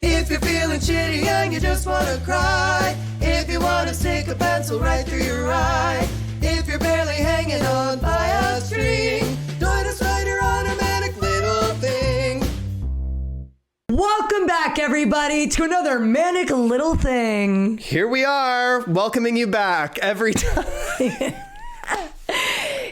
If you're feeling shitty and you just wanna cry, if you wanna stick a pencil right through your eye, if you're barely hanging on by a string, join us right here on a Manic Little Thing. Welcome back, everybody, to another Manic Little Thing. Here we are, welcoming you back every time.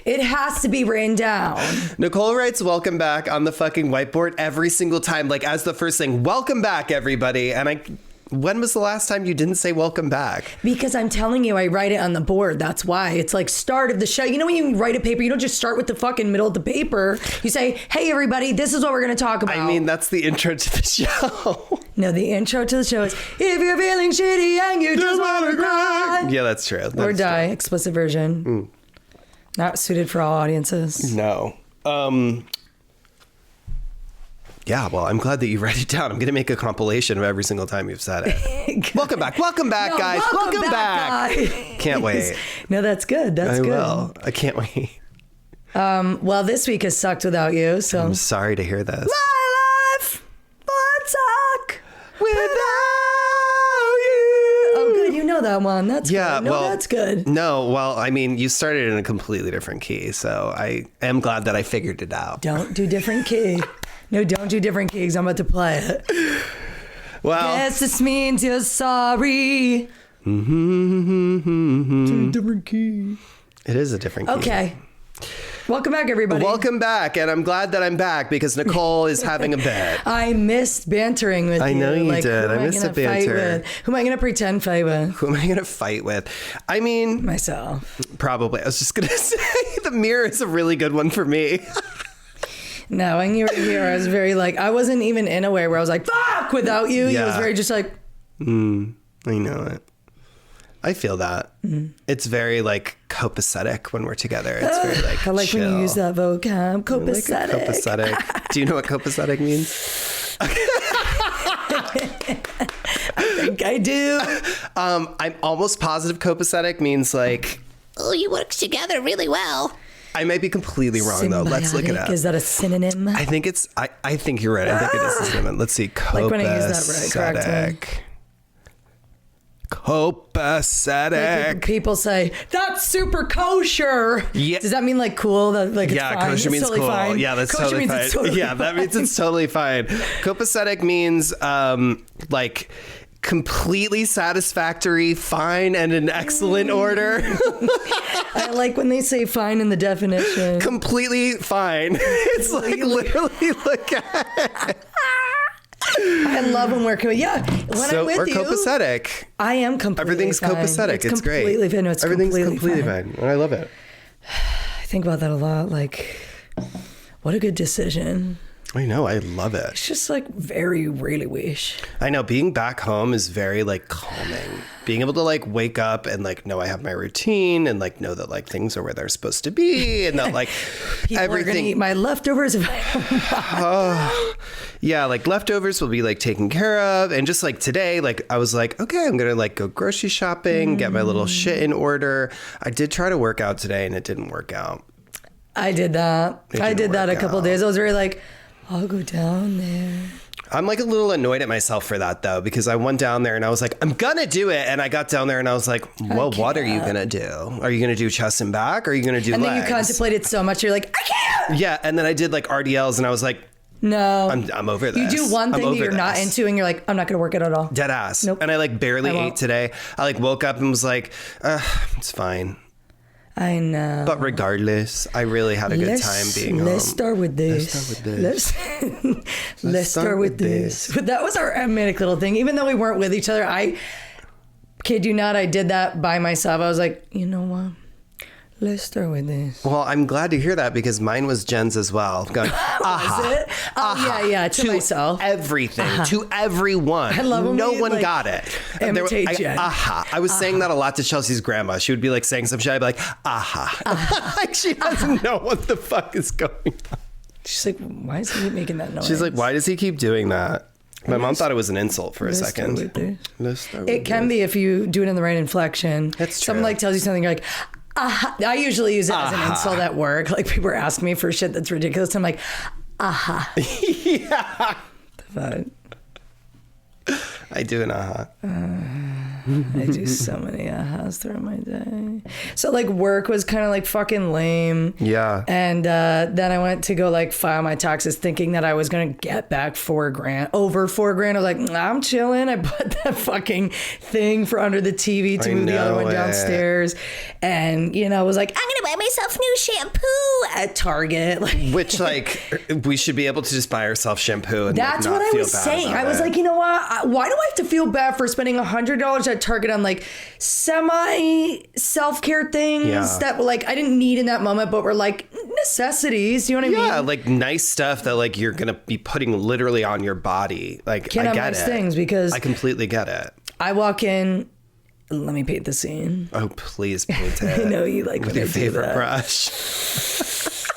It has to be written down. Nicole writes welcome back on the fucking whiteboard every single time, like as the first thing. Welcome back, everybody. And when was the last time you didn't say welcome back? Because I'm telling you, I write it on the board. That's why. It's like start of the show. You know when you write a paper, you don't just start with the fucking middle of the paper. You say, hey, everybody, this is what we're going to talk about. I mean, that's the intro to the show. No, the intro to the show is, if you're feeling shitty and you just want to cry. Yeah, that's true. Or die. Explicit version. Not suited for all audiences. No. Yeah, well, I'm glad that you write it down. I'm going to make a compilation of every single time you've said it. Welcome back, guys. Welcome back. Can't wait. No, that's good. That's good. I will. I can't wait. Well, this week has sucked without you, so I'm sorry to hear this. My life would suck without you. Oh, good. You know that one. That's good. No, that's good. No, well, I mean, you started in a completely different key, so I am glad that I figured it out. Don't do different key. No, don't do different keys. I'm about to play it. Well, guess this means you're sorry. It's a different key. It is a different key. Okay. Welcome back, everybody. Welcome back, and I'm glad that I'm back because Nicole is having a bit. I missed bantering with you. I know you did. I missed the banter. Who am I going to pretend fight with? Who am I going to fight with? I mean... myself. Probably. I was just going to say the mirror is a really good one for me. No, when you were here, I was very like, I wasn't even in a way where I was like, fuck, without you. Yeah. You was very just like... I know it. I feel that. It's very like copacetic when we're together. It's very like I like chill. when you use that vocab, copacetic. Like copacetic. Do you know what copacetic means? I think I do. I'm almost positive copacetic means like... oh, you work together really well. I might be completely wrong, though. Let's look it up. Is that a synonym? I think it's... I think you're right. I think it is a synonym. Let's see. Copacetic. Like when I use that right, correctly. Copacetic. Like people say, that's super kosher. Yeah. Does that mean like cool? That like it's fine? Kosher means totally cool. Fine. Yeah, that's kosher totally means fine. It's totally yeah, that means it's totally fine. Copacetic means like completely satisfactory, fine, and in excellent order. I like when they say fine in the definition. Completely fine. It's like literally look at it. I love when we're when I'm with we're you. Copacetic. I am completely Everything's fine. copacetic. It's great. Fine. No, it's Everything's completely fine. And I love it. I think about that a lot. Like, what a good decision. I know. I love it. It's just like very really wish. I know. Being back home is very like calming. Being able to like wake up and like know I have my routine and like know that like things are where they're supposed to be and that like people everything. Are gonna eat my leftovers if I yeah, like leftovers will be like taken care of. And just like today, like I was like, okay, I'm gonna like go grocery shopping, get my little shit in order. I did try to work out today and it didn't work out. I did that. I did that a couple of days. I was very like, I'll go down there. I'm like a little annoyed at myself for that though, because I went down there and I was like, I'm gonna do it. And I got down there and I was like, well, what are you gonna do? Are you gonna do chest and back? Or are you gonna do legs? And then you contemplated so much, you're like, I can't. Yeah, and then I did like RDLs and I was like, no, I'm over this. You do one thing that you're not into and you're like, I'm not gonna work it at all. Dead ass. Nope. And I like barely ate today. I like woke up and was like, it's fine. I know. But regardless, I really had a good time being home. Let's start with this. Let's start with this. But that was our Manic Little Thing. Even though we weren't with each other, I kid you not, I did that by myself. I was like, you know what? Let's start with this. Well, I'm glad to hear that because mine was Jen's as well. Going, was it? Oh, yeah, to myself. Everything, to everyone. I love when no we, one like, got it. Imitate Jen. I was saying that a lot to Chelsea's grandma. She would be like saying some shit. I'd be like, like she doesn't know what the fuck is going on. She's like, why is he making that noise? She's like, why does he keep doing that? My mom thought it was an insult for a second. It can be if you do it in the right inflection. That's true. Someone like tells you something, you're like, I usually use it as an insult at work. Like people ask me for shit that's ridiculous. I'm like, yeah. But I do an aha. I do so many ahas throughout my day. So like work was kind of like fucking lame. Yeah. And then I went to go like file my taxes thinking that I was going to get back $4,000, over $4,000. I was like, nah, I'm chilling. I put that fucking thing for under the TV to move the other one downstairs. And, you know, I was like, I'm going to buy myself new shampoo at Target. Which, like, we should be able to just buy ourselves shampoo and that's like, not what I feel was bad saying. about I was it. like, you know what? Why do I have to feel bad for spending $100 at Target on like semi self-care things that like I didn't need in that moment, but were like necessities. You know what I mean? Yeah, like nice stuff that like you're gonna be putting literally on your body. Like Can't I have get nice it. things because I completely get it. I walk in. Let me paint the scene. Oh, please paint it. I know you like with when your I do favorite that. brush.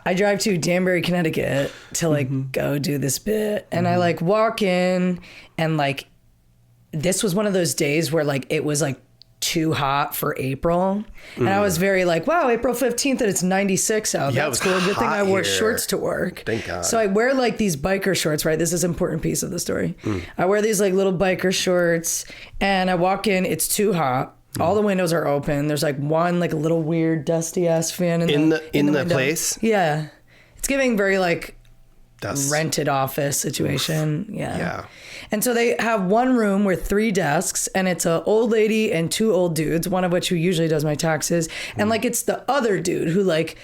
I drive to Danbury, Connecticut to like go do this bit, and I like walk in, and like this was one of those days where like it was like too hot for April, and I was very like, wow, April 15th and it's 96 out. Yeah, That's it was cool. Good thing hot I wore here. shorts to work. Thank God. So I wear like these biker shorts, right? This is an important piece of the story. I wear these like little biker shorts, and I walk in. It's too hot. All the windows are open. There's like one like a little weird dusty ass fan in the window. place. Yeah, it's giving very like That's rented office situation. Yeah. Yeah. And so they have one room with 3 desks, and it's an old lady and 2 old dudes, one of which who usually does my taxes. And like it's the other dude who like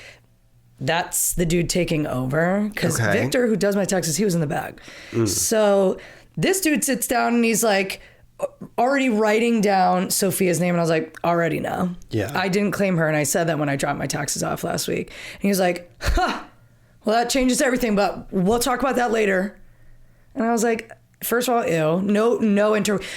that's the dude taking over because Okay. Victor, who does my taxes, he was in the bag. So this dude sits down and he's like already writing down Sophia's name, and I was like, already know. Yeah. I didn't claim her, and I said that when I dropped my taxes off last week. And he was like, huh, well, that changes everything, but we'll talk about that later. And I was like, first of all, ew,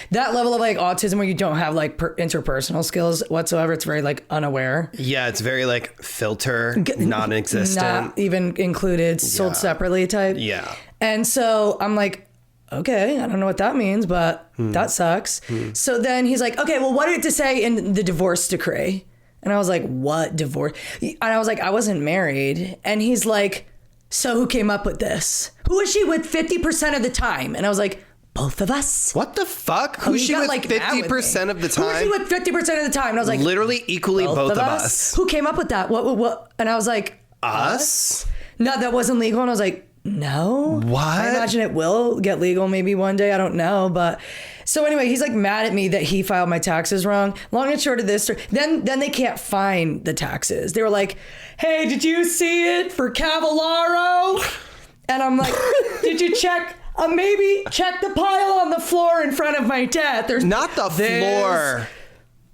that level of like autism where you don't have like interpersonal skills whatsoever. It's very like unaware. Yeah, it's very like filter, non-existent. Not even included, sold separately type. Yeah. And so I'm like, okay, I don't know what that means, but that sucks. So then he's like, okay, well, what did it say in the divorce decree? And I was like, what divorce? And I was like, I wasn't married. And he's like, so who came up with this? Who was she with 50% of the time? And I was like, both of us. What the fuck? Oh, Who's he she got, with like, mad with 50% me. of the Who was time? she with 50% of the time? And I was like, Literally equally both of us. Who came up with that? What? And I was like, Us? no, that wasn't legal. And I was like, no. What? I imagine it will get legal maybe one day. I don't know. But so anyway, he's like mad at me that he filed my taxes wrong. Long and short of this, then they can't find the taxes. They were like, hey, did you see it for Cavallaro? And I'm like, did you check? Maybe check the pile on the floor in front of my desk. There's Not the floor.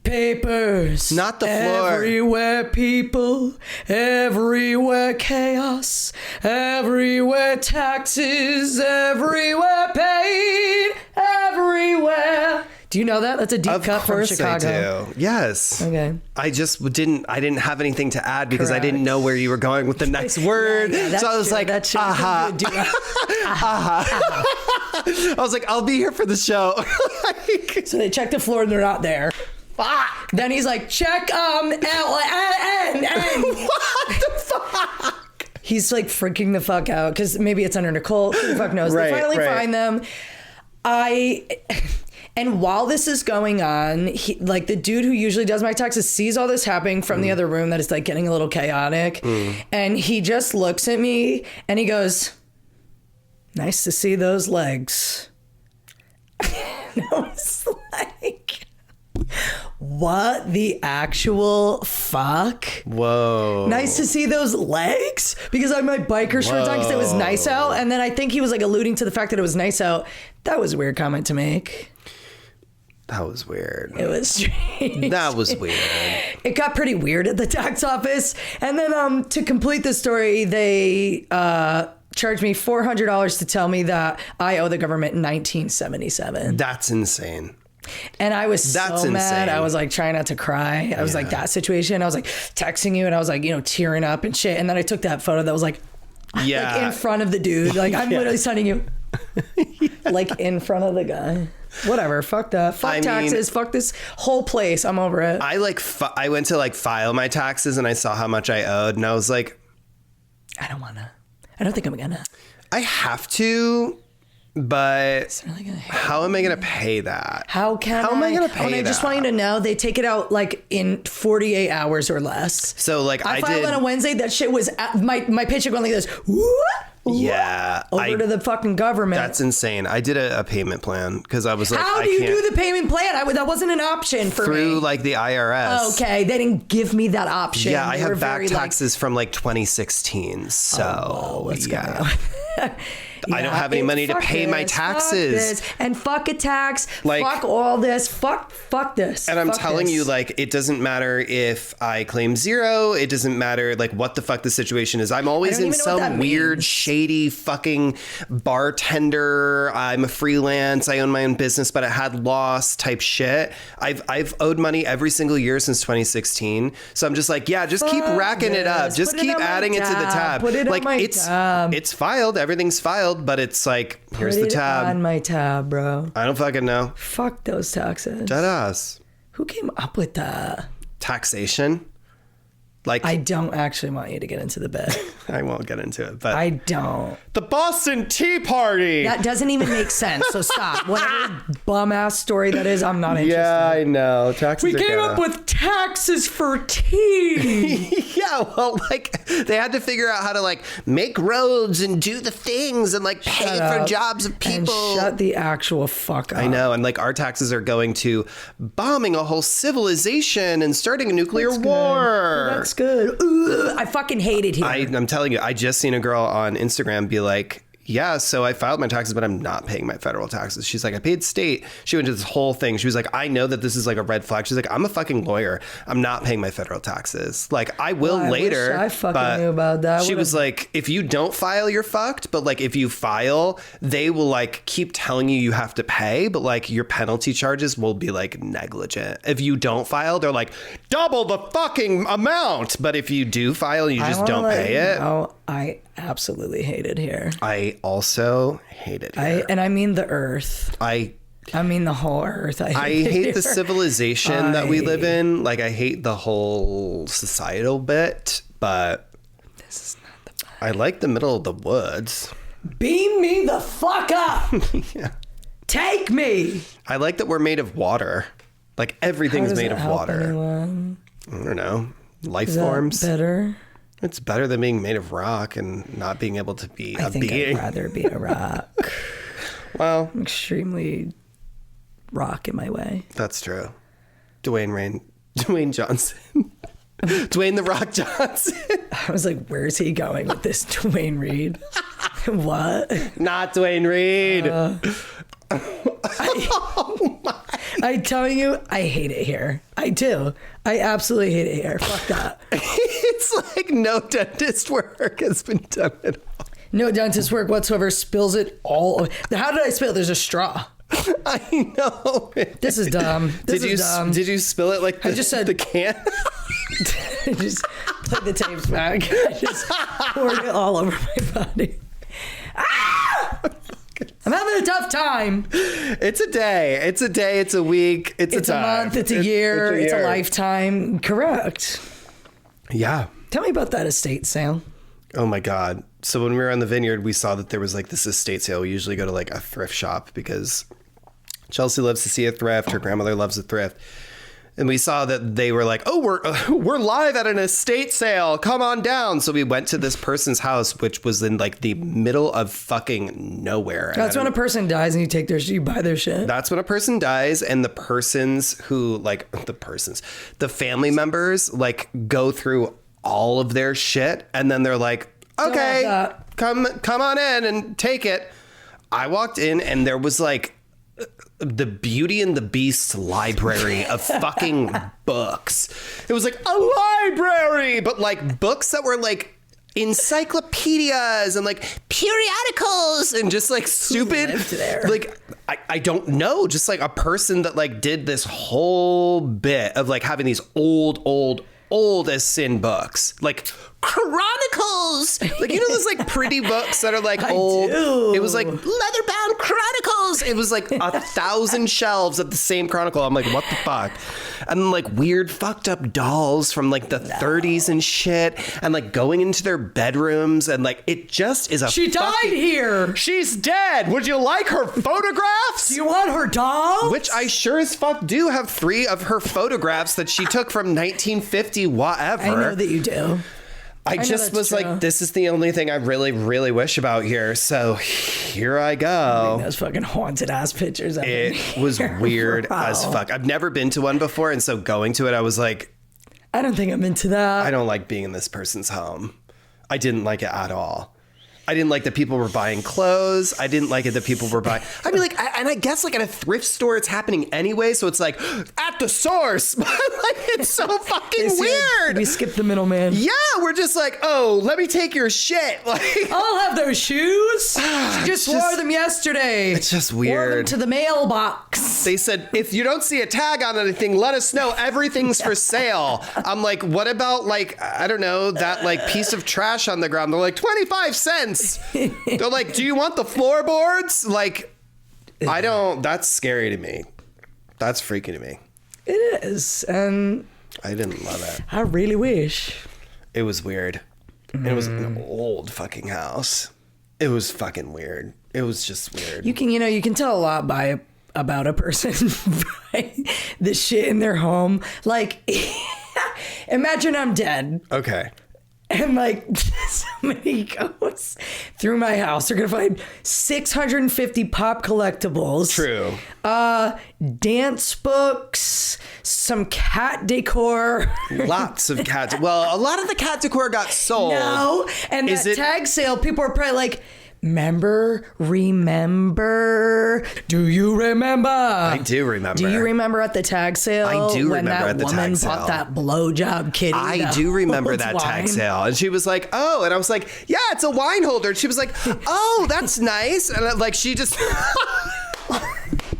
papers. Not the floor. Everywhere people, everywhere chaos, everywhere taxes, everywhere pain, everywhere. Do you know that? That's a deep Of cut from course Chicago. I do. Yes. Okay. I just didn't have anything to add because I Correct. didn't know where you were going with the next word. Yeah, so I was true, like, that's true. aha. I was like, I'll be here for the show. So they check the floor and they're not there. Fuck. Then he's like, check N. What the fuck? He's like freaking the fuck out because maybe it's under Nicole. Who the fuck knows? Right, They finally right. find them. And while this is going on, like the dude who usually does my taxes sees all this happening from the other room that is like getting a little chaotic. And he just looks at me and he goes, nice to see those legs. And I was like, what the actual fuck? Whoa. Nice to see those legs because I had my biker shorts on because it was nice out. And then I think he was like alluding to the fact that it was nice out. That was a weird comment to make. That was weird. It was strange. That was weird. It got pretty weird at the tax office. And then to complete the story, they charged me $400 to tell me that I owe the government $19.77. That's insane. And I was That's so mad. insane. I was like trying not to cry. I was like that situation. I was like texting you and I was like, tearing up and shit. And then I took that photo that was like in front of the dude. Like I'm literally sending you like in front of the guy. Whatever. Fuck that. Fuck taxes. Fuck this whole place. I'm over it. I went to like file my taxes and I saw how much I owed and I was like, I don't want to. I don't think I'm gonna. I have to But how am I going to pay that? How am I going to pay that? I just want you to know they take it out like in 48 hours or less. So like I filed on a Wednesday. That shit was my paycheck went like this. Yeah. Over to the fucking government. That's insane. I did a payment plan because I was like, how do you do the payment plan? that wasn't an option for me. Through like the IRS. Okay. They didn't give me that option. Yeah. I have back taxes from like 2016. So what's going on? I don't have any money to pay my taxes. Fuck a tax. Like, fuck all this. Fuck this. And I'm telling you, like, it doesn't matter if I claim 0. It doesn't matter, like, what the fuck the situation is. I'm always in some weird, shady fucking bartender. I'm a freelance. I own my own business, but I had loss type shit. I've owed money every single year since 2016. So I'm just like, yeah, just keep racking it up. Just keep adding it to the tab. Put it like, on my tab. It's filed. Everything's filed. But it's like, here's the tab. On my tab, bro. I don't fucking know. Fuck those taxes. Deadass. Who came up with that? Taxation? Like, I don't actually want you to get into the bit. I won't get into it, but I don't. The Boston Tea Party. That doesn't even make sense. So stop. Whatever bum ass story that is, I'm not interested. Yeah, I know. Taxes. We came up with taxes for tea. Yeah, well, like they had to figure out how to like make roads and do the things and like pay for jobs of people. And shut the actual fuck up. I know, and like our taxes are going to bombing a whole civilization and starting a nuclear war. That's good. Ugh, I fucking hate it here. I'm telling you, I just seen a girl on Instagram be like, yeah, so I filed my taxes, but I'm not paying my federal taxes. She's like, I paid state. She went to this whole thing. She was like, I know that this is like a red flag. She's like, I'm a fucking lawyer. I'm not paying my federal taxes. Like, I will later. I fucking knew about that. She was like, if you don't file, you're fucked. But like, if you file, they will like keep telling you have to pay. But like, your penalty charges will be like negligent. If you don't file, they're like, double the fucking amount. But if you do file, you just don't pay it. Oh, I absolutely hate it here. I also hate it here. I mean the earth. I mean the whole earth. I hate the civilization that we live in. Like, I hate the whole societal bit, but this is not the best. I like the middle of the woods. Beam me the fuck up. Yeah. Take me. I like that we're made of water. Like, everything's made of water. Anyone? I don't know. Life forms. Better? It's better than being made of rock and not being able to be a being. I'd rather be a rock. Well, I'm extremely rock in my way. That's true. Dwayne Johnson. Dwayne the Rock Johnson. I was like, where's he going with this Dwayne Reed? What? Not Dwayne Reed. I'm telling you, I hate it here. I do. I absolutely hate it here. Fuck that. It's like no dentist work has been done at all. No dentist work whatsoever. Spills it all over. How did I spill it? There's a straw. I know. This is dumb. This is dumb. Did you spill it like I just said the can? I just played the tapes back. I just poured it all over my body. Ah! I'm having a tough time. It's a day. It's a day. It's a week. It's a month. It's a year. It's a lifetime. Correct. Yeah. Tell me about that estate sale. Oh my God. So when we were on the vineyard, we saw that there was like this estate sale. We usually go to like a thrift shop because Chelsea loves to see a thrift. Her grandmother loves a thrift. And we saw that they were like, oh, we're live at an estate sale. Come on down. So we went to this person's house, which was in like the middle of fucking nowhere. That's when a person dies and you buy their shit. That's when a person dies, and the family members like go through all of their shit, and then they're like, okay, come on in and take it. I walked in and there was like the Beauty and the Beast library of fucking books. It was like a library, but like books that were like encyclopedias and like periodicals and just like stupid. Who lived there? Like I don't know, just like a person that like did this whole bit of like having these old as sin books, like Chronicles. Like, you know those like pretty books that are like old? do. It was like leather-bound Chronicles. It was like 1,000 shelves of the same Chronicle. I'm like, what the fuck? And then, like weird fucked up dolls from like the 30s and shit. And like going into their bedrooms and like it just is a She died here. She's dead. Would you like her photographs? Do you want her doll? Which I sure as fuck do have 3 of her photographs that she took from 1950 whatever. I know that you do. I just was true. like, this is the only thing I really, really wish about here. So here I go. Those fucking haunted ass pictures. It was weird as fuck. I've never been to one before. And so going to it, I was like, I don't think I'm into that. I don't like being in this person's home. I didn't like it at all. I didn't like that people were buying clothes. I didn't like it that people were buying. I mean, like, and I guess like at a thrift store, it's happening anyway. So it's like at the source. Like, it's so fucking weird. We skipped the middleman. Yeah, we're just like, oh, let me take your shit. Like, I'll have those shoes. She just wore them yesterday. It's just Wore them weird. to the mailbox. They said, if you don't see a tag on anything, let us know. Everything's for sale. I'm like, what about like, I don't know, that like piece of trash on the ground? They're like, 25 cents. They're like, do you want the floorboards? Like, I don't, that's scary to me. That's freaky to me. It is. And I didn't love it. I really wish. It was weird. It was an old fucking house. It was fucking weird. It was just weird. You can tell a lot about a person by the shit in their home. Like, imagine I'm dead. Okay. And like somebody goes through my house, they're gonna find 650 pop collectibles. True. Dance books, some cat decor. Lots of cat. Well, a lot of the cat decor got sold. No, and Is that it- tag sale, people are probably like, remember? Do you remember? I do remember. Do you remember at the tag sale? I do when remember that at the woman tag bought sale. that blowjob kitty. I do remember that tag sale. And she was like, oh, and I was like, yeah, it's a wine holder. And she was like, oh, that's nice. And like, she just... like,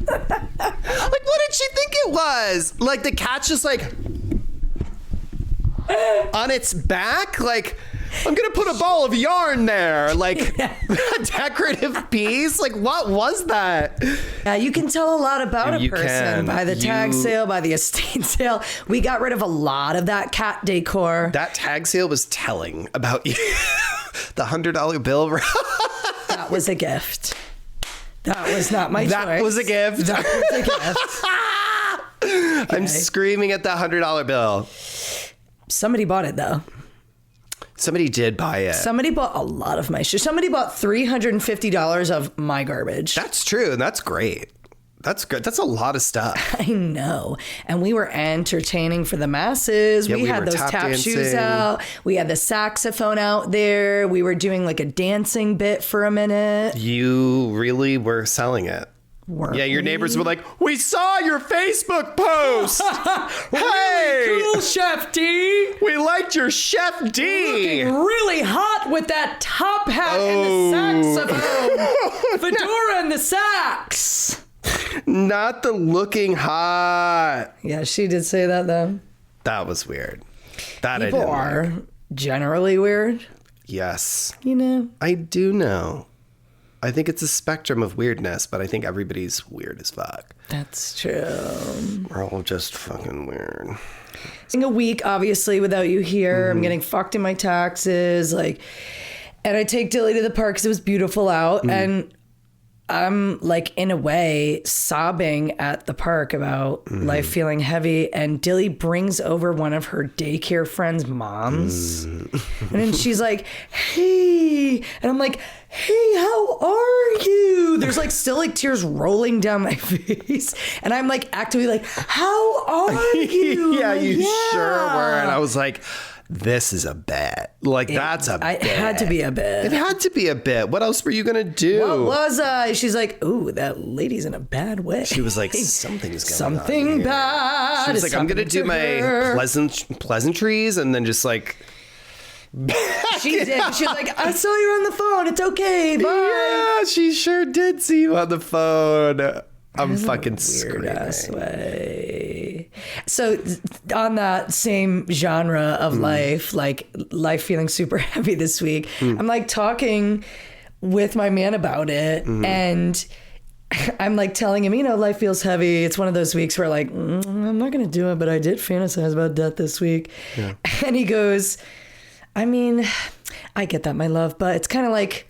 what did she think it was? Like, the cat's just like... on its back? Like... I'm gonna put a ball of yarn there, like a decorative piece. Like, what was that? Yeah, you can tell a lot about a You person can. by the tag You- sale, by the estate sale. We got rid of a lot of that cat decor. That tag sale was telling about you. The $100 bill. That was a gift. That was not my choice. That was a gift. That was a gift. I'm screaming at that $100 bill. Somebody bought it though. Somebody did buy it. Somebody bought a lot of my shit. Somebody bought $350 of my garbage. That's true, and that's great. That's good. That's a lot of stuff. I know. And we were entertaining for the masses. Yeah, we had were those tap shoes dancing. out. We had the saxophone out there. We were doing like a dancing bit for a minute. You really were selling it. Weren't Yeah, your we? neighbors were like, we saw your Facebook post. Hey, Cool, Chef D. we liked your Chef D. Really hot with that top hat Oh. and the saxophone. Fedora and the sax. Not the looking hot. Yeah, she did say that though. That was weird. That People I didn't are like. generally weird, Yes, you know. I do know. I think it's a spectrum of weirdness, but I think everybody's weird as fuck. That's true. We're all just fucking weird. In a week, obviously, without you here, I'm getting fucked in my taxes. Like, and I take Dilly to the park because it was beautiful out, and I'm like, in a way, sobbing at the park about life feeling heavy. And Dilly brings over one of her daycare friends' moms, and then she's like, "Hey," and I'm like, "Hey, how are you?" There's like still like tears rolling down my face, and I'm like actively like, "How are you?" Yeah, you Yeah. sure were. And I was like, this is a bit. Like, that's a bit. It had to be a It bit. had to be a bit. What else were you going to do? What was I? She's like, "Ooh, that lady's in a bad way." She was like, something's going on Something here. bad. She was is like, I'm going to happening do my her. pleasantries and then just like... She did. She was like, "I saw you on the phone. It's okay. Bye." Yeah, she sure did see you on the phone. I'm fucking Weird-ass screaming. way. So on that same genre of life, like life feeling super heavy this week, I'm like talking with my man about it, and I'm like telling him, life feels heavy. It's one of those weeks where like, I'm not going to do it, but I did fantasize about death this week. Yeah. And he goes, I mean, I get that, my love, but it's kind of like,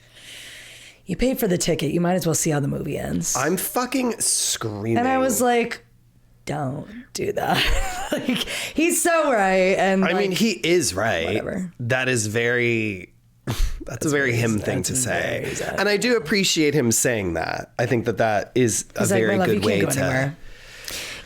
you paid for the ticket. You might as well see how the movie ends. I'm fucking screaming. And I was like, don't do that. Like, he's so right. And I mean, he is right. Whatever. That is very... That's a very him thing to say. And I do appreciate him saying that. I think that is a very good way to...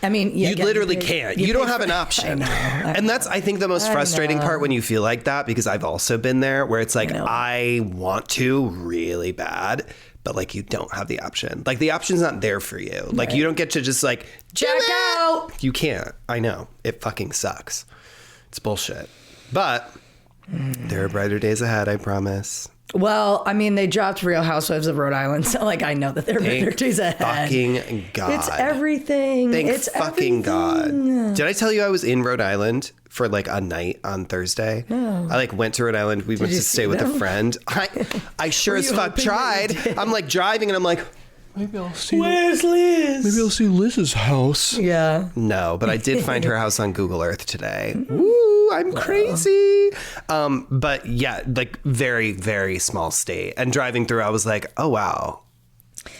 I mean, you literally can't. You don't have an option. I know. That's, I think, the most frustrating part when you feel like that, because I've also been there where it's like, I want to really bad, but like you don't have the option. Like the option's not there for you. Like you don't get to just like, check out. You can't. I know. It fucking sucks. It's bullshit. But there are brighter days ahead, I promise. Well, I mean, they dropped Real Housewives of Rhode Island, so like I know that there are better days ahead. Fucking God. It's everything. Thank fucking God. Did I tell you I was in Rhode Island for like a night on Thursday? No. I like went to Rhode Island. We went to stay with a friend. I sure as fuck tried. I'm like driving and I'm like, maybe I'll see. Where's Liz? Maybe I'll see Liz's house. Yeah. No, but I did find her house on Google Earth today. Woo, I'm crazy. But yeah, like very, very small state. And driving through, I was like, oh wow,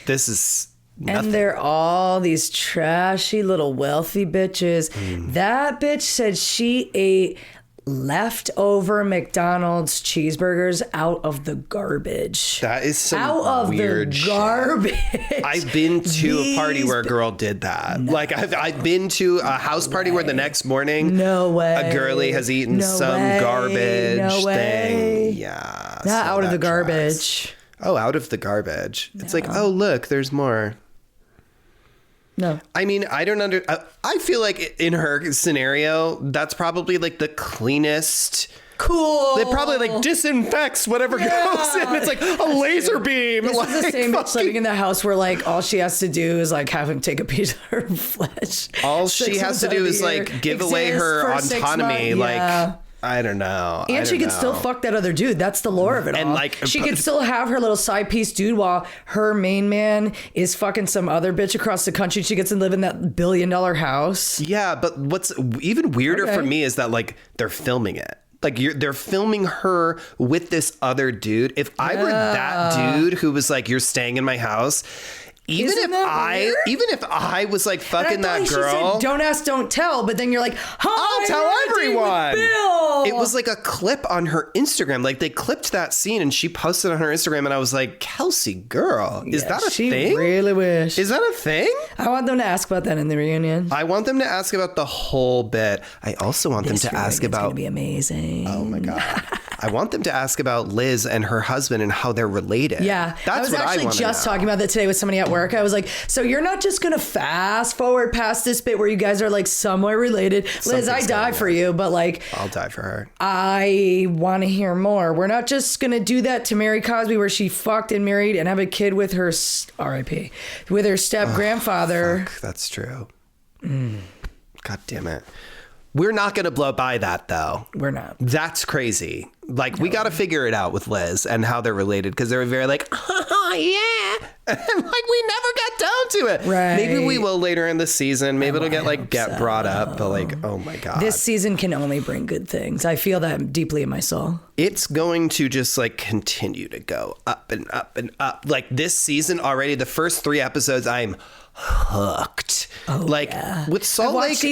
this is nothing. And they're all these trashy little wealthy bitches. That bitch said she ate leftover McDonald's cheeseburgers out of the garbage. That is some out of weird the garbage. Shit. I've been to a party where a girl did that. No. Like I've been to a house party where the next morning, a girlie has eaten some garbage thing. Yeah, not out of the garbage. Oh, out of the garbage. No. It's like, oh look, there's more. No. I mean, I feel like in her scenario, that's probably like the cleanest. Cool. It probably like disinfects whatever goes in. It's like a laser beam. This is the same bitch living in the house where like all she has to do is like have him take a piece of her flesh. All she has to do is like give away her autonomy. Like, I don't know. And she could still fuck that other dude. That's the lore of it all. And like, she could still have her little side piece dude while her main man is fucking some other bitch across the country. She gets to live in that $1 billion house. Yeah, but what's even weirder for me is that like they're filming it. Like they're filming her with this other dude. If I were that dude who was like, you're staying in my house. Even if I was like fucking that girl, said, don't ask, don't tell. But then you're like, I'll tell everyone. It was like a clip on her Instagram. Like they clipped that scene and she posted on her Instagram, and I was like, Kelsey, girl, is that a thing? She really wish. Is that a thing? I want them to ask about that in the reunion. I want them to ask about the whole bit. I also want them to ask about. It's gonna be amazing. Oh my God. I want them to ask about Liz and her husband and how they're related. Yeah, I was actually just talking about that today with somebody at work. I was like, so you're not just gonna fast forward past this bit where you guys are like somewhere related. Liz, I die for you, but like I'll die for her. I want to hear more. We're not just gonna do that to Mary Cosby where she fucked and married and have a kid with her R.I.P. with her step grandfather. Fuck, that's true. God damn it. We're not going to blow by that, though. We're not. That's crazy. Like, we got to figure it out with Liz and how they're related, because they're very like, oh, yeah. And like, we never got down to it. Right. Maybe we will later in the season. Maybe it'll get brought up. But like, oh my God. This season can only bring good things. I feel that deeply in my soul. It's going to just like continue to go up and up and up. Like this season already, the first 3 episodes, I'm hooked. With Salt Lake,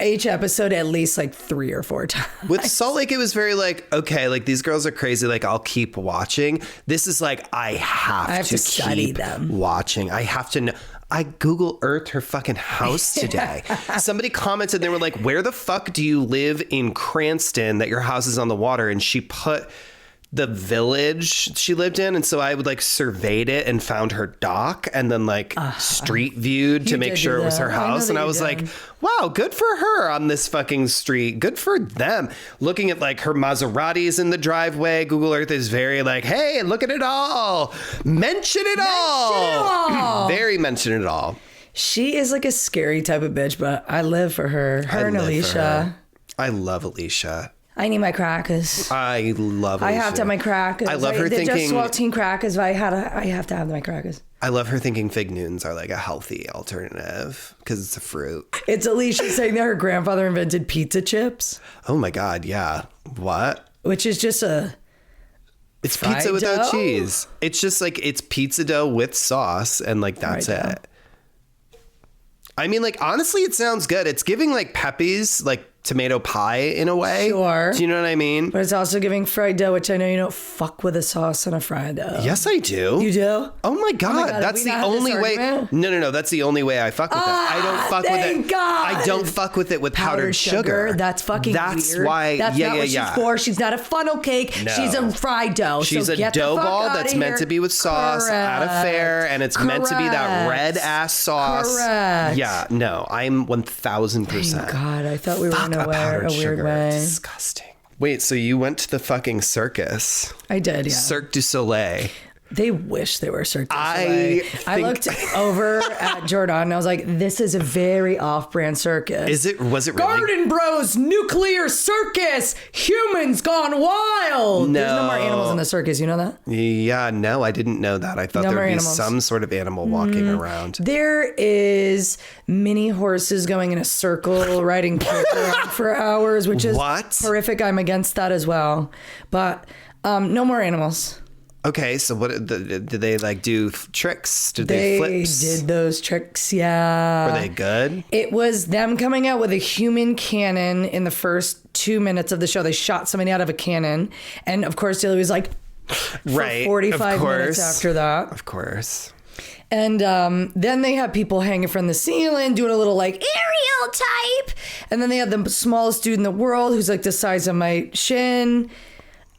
each episode at least like 3 or 4 times. With Salt Lake, it was very like, okay, like these girls are crazy, like I'll keep watching. This is like I have to study keep them. Watching. I have to know. I Google Earthed her fucking house today. Somebody commented, they were like, where the fuck do you live in Cranston that your house is on the water? And she put the village she lived in, and so I would like surveyed it and found her dock, and then like street viewed to make sure it was her house. And I was like, wow, good for her on this fucking street. Good for them. Looking at like her Maseratis in the driveway. Google Earth is very like, hey, look at it all. Mention it all. Very mention it all. She is like a scary type of bitch, but I live for her. Her and live for Alicia. her. I love Alicia. I need my crackers. I love Alicia. I have to have my crackers. I love her They're thinking... just 12 crackers, but I have to have my crackers. I love her thinking fig Newtons are like a healthy alternative because it's a fruit. It's Alicia saying that her grandfather invented pizza chips. Oh my God, yeah. What? Which is just It's pizza without dough? cheese. It's just like, it's pizza dough with sauce and like that's Fried dough. it. I mean, like, honestly, it sounds good. It's giving like Pepe's like tomato pie in a way. Sure. Do you know what I mean? But it's also giving fried dough, which I know you don't fuck with a sauce on a fried dough. Yes, I do. You do? Oh my God. God, That's have the we not had only this way. argument? No. That's the only way I fuck with it. I don't fuck with it. Thank God. I don't fuck with it with powdered sugar. That's fucking That's weird. why. That's not what she's for. She's not a funnel cake. No. She's a fried dough. She's so a get the dough fuck ball outta that's here. meant to be with sauce at a fair, and it's meant to be that Correct. red ass sauce. Correct. Yeah, no, I'm 1000%. God, I thought we were in Fuck a powdered weird sugar. way. Disgusting. Wait, so you went to the fucking circus? I did, yeah. Cirque du Soleil. They wish they were Cirque du I Soleil. I think- looked over at Jordan and I was like, this is a very off-brand circus. Was it really? Garden Bros Nuclear Circus. Humans gone wild. There's no more animals in the circus. You know that? Yeah, no, I didn't know that. I thought No there more would be animals. some sort of animal walking around. There is mini horses going in a circle, riding kids around for hours, which is What? horrific. I'm against that as well. But no more animals. Okay, so what did they like do tricks? Did they flips? Did those tricks, yeah. Were they good? It was them coming out with a human cannon in the first 2 minutes of the show. They shot somebody out of a cannon. And of course, Dilly was like, for Right. 45 of course. minutes after that. Of course. And then they had people hanging from the ceiling doing a little like aerial type. And then they had the smallest dude in the world who's like the size of my shin.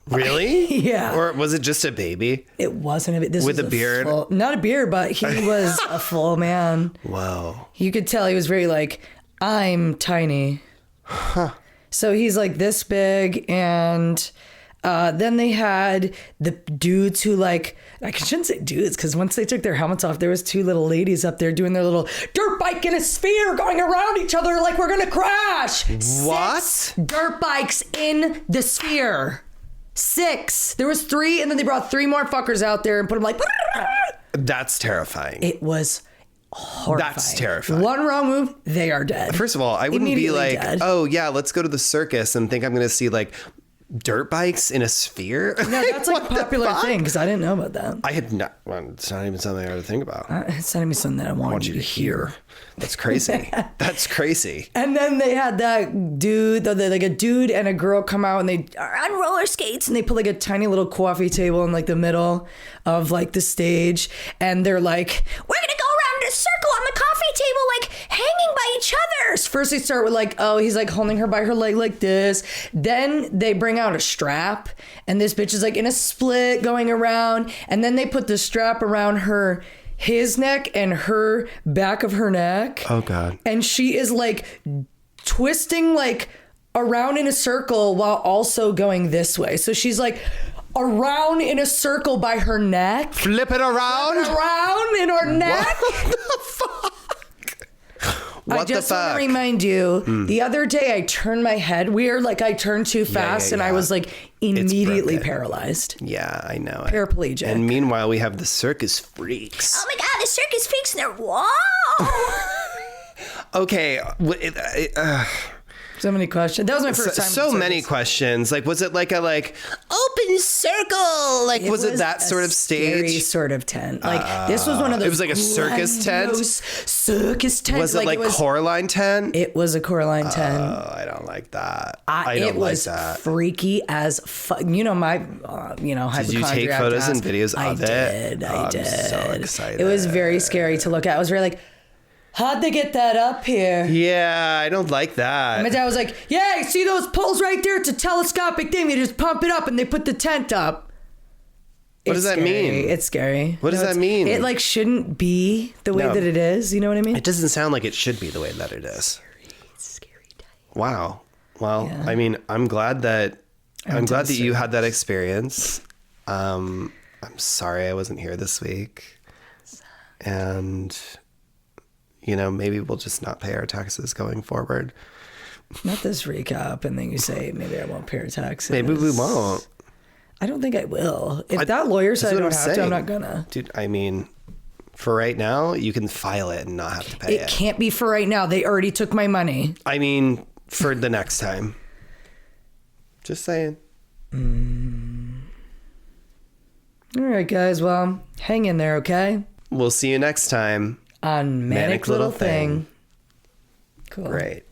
Really? Yeah. Or was it just a baby? It wasn't a bit. This With was a beard? not a beard, but he was a full man. Whoa. You could tell he was very like, I'm tiny. Huh. So he's like this big. And then they had the dudes who like, I shouldn't say dudes, because once they took their helmets off, there was two little ladies up there doing their little dirt bike in a sphere going around each other like we're going to crash. What? 6 dirt bikes in the sphere. 6. There was 3, and then they brought 3 more fuckers out there and put them like... That's terrifying. It was horrifying. That's terrifying. One wrong move, they are dead. First of all, I wouldn't be Immediately like, dead. oh yeah, let's go to the circus and think I'm going to see like dirt bikes in a sphere. No, that's like a What the popular fuck? thing, because I didn't know about that. I had not. Well, it's not even something I had to think about. It's not even something that I wanted you to hear. That's crazy. That's crazy. And then they had that dude, like a dude and a girl come out and they are on roller skates and they put like a tiny little coffee table in like the middle of like the stage. And they're like, we're going to go around in a circle on the coffee table, like hanging by each other. First they start with like, oh, he's like holding her by her leg like this. Then they bring out a strap and this bitch is like in a split going around. And then they put the strap around his neck and her back of her neck. Oh God. And she is like twisting like around in a circle while also going this way. So she's like around in a circle by her neck. Flip it around. Around in her neck. What the fuck? What I just the want fuck? to remind you, the other day I turned my head weird, like I turned too fast and I yeah. was like immediately broken. paralyzed. Yeah, I know it. Paraplegic. And meanwhile, we have the circus freaks. Oh my god, the circus freaks and they're whoa! Okay. So many questions. That was my first time. So in the many circus. questions. Like, was it like a open circle? Like, was it that a sort of scary stage? sort of tent. Like this was one of those. It was like a circus tent? grandiose Circus tent. Was it like Coraline tent? It was a Coraline tent. Oh, I don't like that. I don't it was like that. freaky as fuck. You know my, Did you take hypochondriac photos and ass. videos I of it? did. I I'm did. so excited. It was very scary to look at. I was very like, how'd they get that up here? Yeah, I don't like that. My dad was like, yeah, see those poles right there? It's a telescopic thing. They just pump it up and they put the tent up. What does that mean? It's scary. What does that mean? It like shouldn't be the way No. that it is. You know what I mean? It doesn't sound like it should be the way that it is. Scary time. Wow. Well, Yeah. I mean, I'm glad that went to the you had that experience. I'm sorry I wasn't here this week. And you know, maybe we'll just not pay our taxes going forward. Not this recap, and then you say maybe I won't pay our taxes. Maybe we won't. I don't think I will. If that lawyer said I don't have to, I'm not gonna. Dude, I mean, for right now, you can file it and not have to pay it. It can't be for right now. They already took my money. I mean, for the next time. Just saying. All right, guys. Well, hang in there, okay? We'll see you next time On Manic Little Thing. Cool. Great.